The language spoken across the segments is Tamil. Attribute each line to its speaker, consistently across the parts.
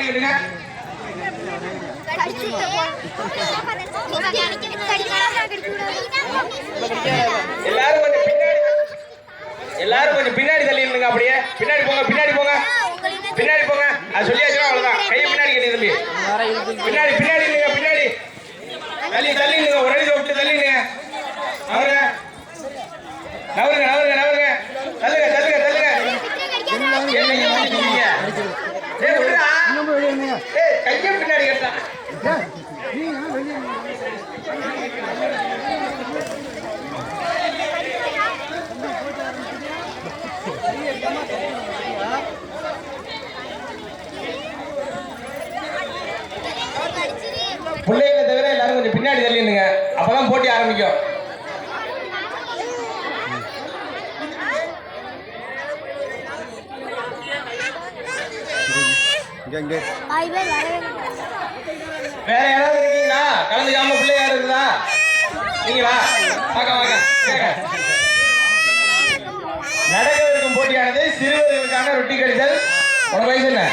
Speaker 1: கட்டுங்க. எல்லாரும் கொஞ்சம் பின்னாடி தள்ளி இருங்க. அப்படியே பின்னாடி போங்க, பின்னாடி போங்க, பின்னாடி போங்க. அது சொல்லியாச்சுன்னா அவ்வளவுதான். கையை பின்னாடி கட்டி தம்பி. பின்னாடி பின்னாடி இல்லைங்க, பின்னாடி தள்ளி தள்ளிங்க. ஒரு அடி விட்டு தள்ளிங்க. நவருங்க நவருங்க நவருங்க நவருங்க. தள்ளுங்க தள்ளுங்க தள்ளுங்க. என்னங்க மாட்டீங்க? கையை பின்னாடி கட்டா. பிள்ளைகளை தவிர எல்லாரும் கொஞ்சம் பின்னாடி தள்ளினுங்க. அப்பதான் போட்டி ஆரம்பிக்கும். வேற யாராவது இருக்கீங்களா? கலந்துக்காம பிள்ளை யாரும் இருக்குதா? நீங்களா? வாங்க வாங்க. நடக்கவிருக்கும் போட்டியானது சிறுவர்களுக்கான ரொட்டி கடிதல். உனக்கு வயசு என்ன?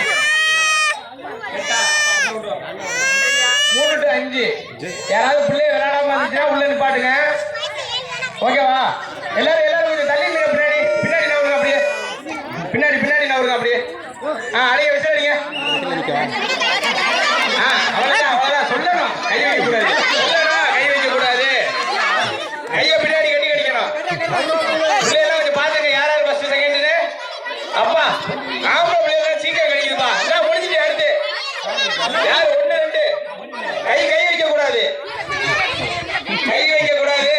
Speaker 1: 3 to 5. யாராவது பிள்ளைய விளையாடாம இருந்துச்சுன்னா உள்ள நிப்பாட்டுங்க. ஓகேவா? எல்லாரும் எல்லாரும் கொஞ்சம் தள்ளி நில்லுங்க. பின்னாடி பின்னாடி நவருங்க. அப்படியே பின்னாடி பின்னாடி நவருங்க. அப்படியே அடிங்க வச்சு அடிங்க. அவ்வளவுதான் அவ்வளவுதான். சொல்லணும். கை வைக்க கூடாது. சொல்லணும். கை வைக்க கூடாது. கையை பின்னாடி கட்டி கடிக்கணும். பிள்ளையெல்லாம் கொஞ்சம் பாத்துங்க. யார் யார் ஃபர்ஸ்ட் செகண்ட்? அப்பா ஆம்பளை பிள்ளைங்க சீக்கிரம் கடிக்குதுப்பா. நான் முடிஞ்சிட்டு அடுத்து யார் 1 2 கை கை வைக்க கூடாது. கை வைக்க கூடாது.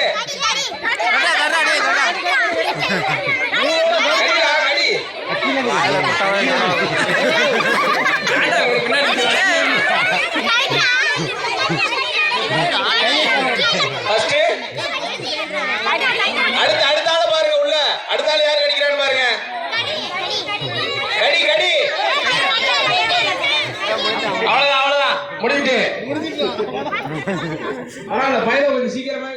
Speaker 1: அடுத்த ஆள பாருங்க. உள்ள அடுத்த ஆள் யார் கடிக்கிறான்னு பாருங்க. கடி கடி. அவ்வளவுதான் அவ்வளவுதான் முடிஞ்சிட்டு. ஆனா அந்த பையனை கொஞ்சம் சீக்கிரமா